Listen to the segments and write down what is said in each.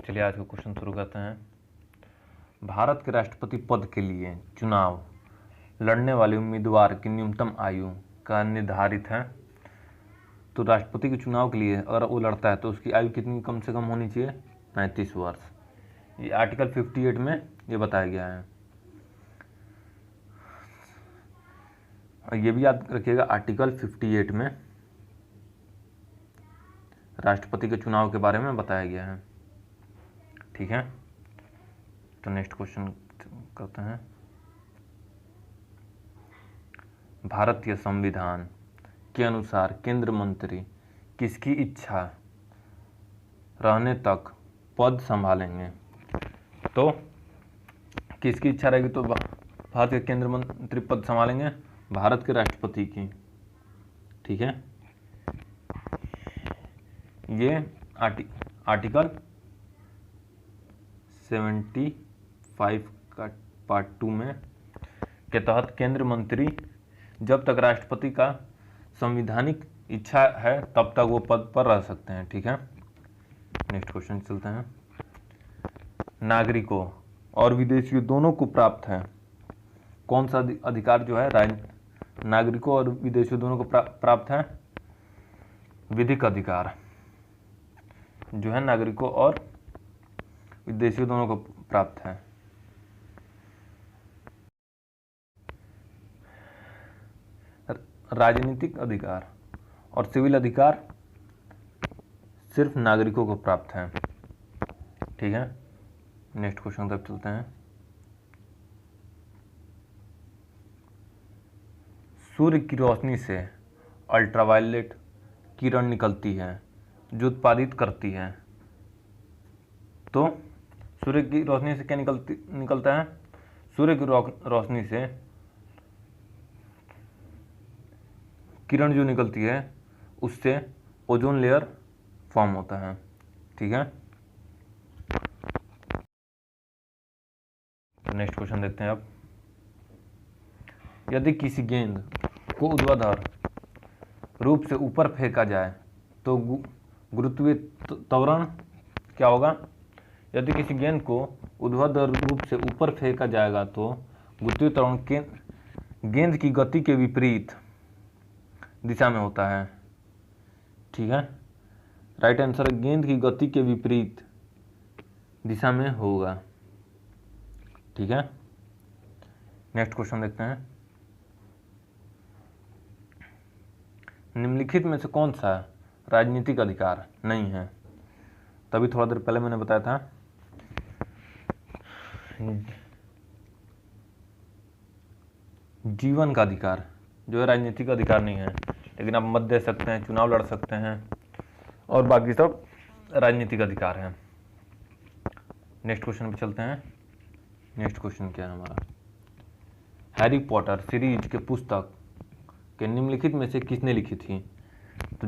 चलिए आज का क्वेश्चन शुरू करते हैं। भारत के राष्ट्रपति पद के लिए चुनाव लड़ने वाले उम्मीदवार की न्यूनतम आयु का निर्धारित है। तो राष्ट्रपति के चुनाव के लिए अगर वो लड़ता है तो उसकी आयु कितनी कम से कम होनी चाहिए? 35 वर्ष। ये आर्टिकल 58 में ये बताया गया है। और ये भी याद रखिएगा, आर्टिकल 58 में राष्ट्रपति के चुनाव के बारे में बताया गया है। ठीक है, तो नेक्स्ट क्वेश्चन करते हैं। भारतीय संविधान के अनुसार केंद्र मंत्री किसकी इच्छा रहने तक पद संभालेंगे? तो किसकी इच्छा रहेगी तो भारत के केंद्र मंत्री पद संभालेंगे? भारत के राष्ट्रपति की। ठीक है, ये आर्टिकल 75 का पार्ट 2 में के तहत केंद्र मंत्री जब तक राष्ट्रपति का संवैधानिक इच्छा है तब तक वो पद पर रह सकते हैं। ठीक है, नेक्स्ट क्वेश्चन चलते हैं। नागरिकों और विदेशियों दोनों को प्राप्त है कौन सा अधिकार जो है नागरिकों और विदेशियों दोनों को प्राप्त है? विधिक अधिकार जो है नागरिकों और विदेशियों दोनों को प्राप्त है। राजनीतिक अधिकार और सिविल अधिकार सिर्फ नागरिकों को प्राप्त है। ठीक है, नेक्स्ट क्वेश्चन तक चलते हैं। सूर्य की रोशनी से अल्ट्रावायलेट किरण निकलती है जो उत्पादित करती है। तो सूर्य की रोशनी से क्या निकलता है? सूर्य की रोशनी से किरण जो निकलती है उससे ओजोन लेयर फॉर्म होता है। ठीक है, नेक्स्ट क्वेश्चन देखते हैं अब। यदि किसी गेंद को ऊर्ध्वाधर रूप से ऊपर फेंका जाए तो गुरुत्वीय त्वरण क्या होगा? यदि किसी गेंद को ऊर्ध्वाधर रूप से ऊपर फेंका जाएगा तो गुरुत्वीय त्वरण गेंद की गति के विपरीत दिशा में होता है। ठीक है, राइट आंसर गेंद की गति के विपरीत दिशा में होगा। ठीक है, नेक्स्ट क्वेश्चन देखते हैं। निम्नलिखित में से कौन सा राजनीतिक अधिकार नहीं है? तभी थोड़ा देर पहले मैंने बताया था जीवन का अधिकार जो है राजनीतिक अधिकार नहीं है, लेकिन आप मत दे सकते हैं, चुनाव लड़ सकते हैं और बाकी सब राजनीतिक अधिकार हैं। नेक्स्ट क्वेश्चन पे चलते हैं। नेक्स्ट क्वेश्चन क्या है हमारा? हैरी पॉटर सीरीज के पुस्तक के निम्नलिखित में से किसने लिखी थी? तो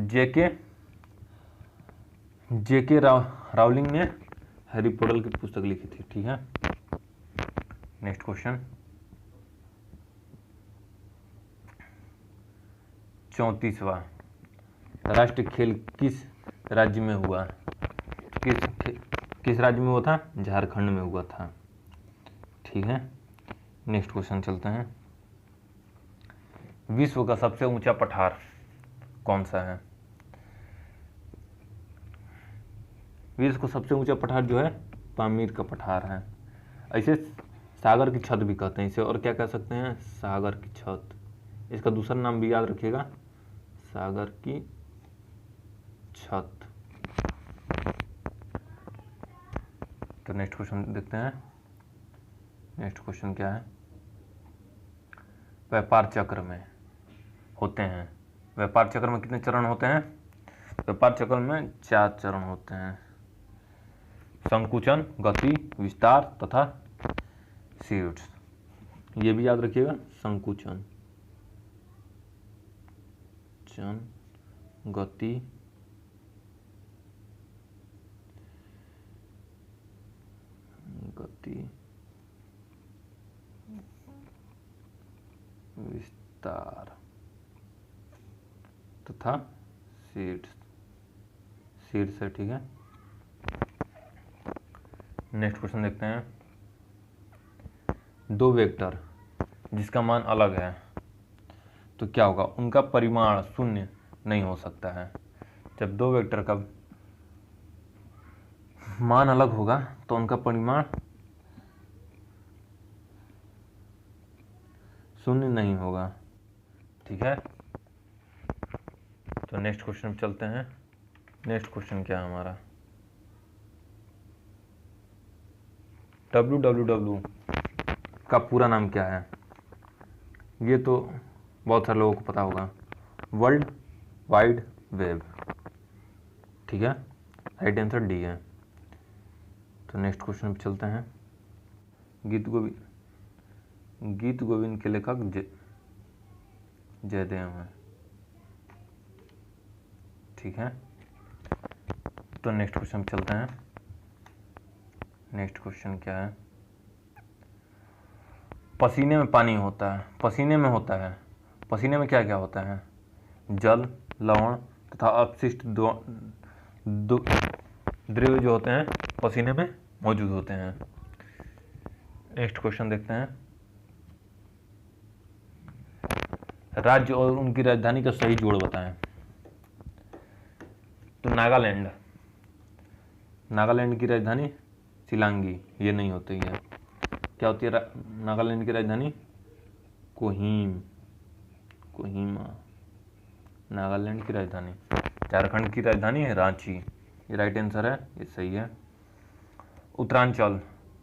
जेके रावलिंग ने हैरी पॉटर की पुस्तक लिखी थी। ठीक है, नेक्स्ट क्वेश्चन 34वां राष्ट्रीय खेल किस राज्य में हुआ? किस राज्य में हुआ था? झारखंड में हुआ था। ठीक है, नेक्स्ट क्वेश्चन चलते हैं। विश्व का सबसे ऊंचा पठार कौन सा है? विश्व का सबसे ऊंचा पठार जो है पामीर का पठार है। ऐसे सागर की छत भी कहते हैं इसे, और क्या कह सकते हैं? सागर की छत। इसका दूसरा नाम भी याद रखिएगा, सागर की छत। तो नेक्स्ट क्वेश्चन देखते हैं। नेक्स्ट क्वेश्चन क्या है? व्यापार चक्र में होते हैं, व्यापार चक्र में कितने चरण होते हैं? व्यापार चक्र में 4 चरण होते हैं: संकुचन, गति, विस्तार तथा शीर्ष। ये भी याद रखिएगा, संकुचन, गति, विस्तार तथा शीर्ष है। ठीक है, नेक्स्ट क्वेश्चन देखते हैं। दो वेक्टर जिसका मान अलग है तो क्या होगा, उनका परिमाण शून्य नहीं हो सकता है। जब दो वेक्टर का मान अलग होगा तो उनका परिमाण शून्य नहीं होगा। ठीक है, तो नेक्स्ट क्वेश्चन पे चलते हैं। नेक्स्ट क्वेश्चन क्या है हमारा, www का पूरा नाम क्या है। ये तो बहुत सारे लोगों को पता होगा, वर्ल्ड वाइड वेब। ठीक है, राइट आंसर डी है। तो नेक्स्ट क्वेश्चन पे चलते हैं। गीत गोविंद के लेखक जयदेव हैं। ठीक है, तो नेक्स्ट क्वेश्चन पे चलते हैं। नेक्स्ट क्वेश्चन क्या है, पसीने में पानी होता है, पसीने में होता है, पसीने में क्या क्या होता है, जल, लवण तथा अपशिष्ट द्रव्य जो होते हैं पसीने में मौजूद होते हैं। नेक्स्ट क्वेश्चन देखते हैं। राज्य और उनकी राजधानी का सही जोड़ बताएं। तो नागालैंड, नागालैंड की राजधानी शिलांगी, ये नहीं होती है। क्या होती है नागालैंड की राजधानी, कोहिमा नागालैंड की राजधानी। झारखंड की राजधानी है रांची, ये राइट आंसर है, ये सही है। उत्तरांचल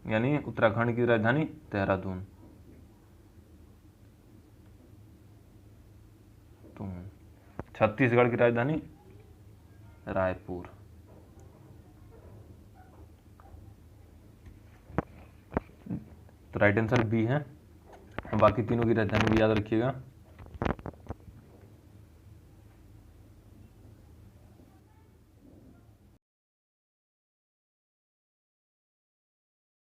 यानी उत्तराखंड की राजधानी देहरादून। छत्तीसगढ़ की राजधानी रायपुर। तो राइट आंसर बी है। बाकी तीनों की राजधानी भी याद रखिएगा।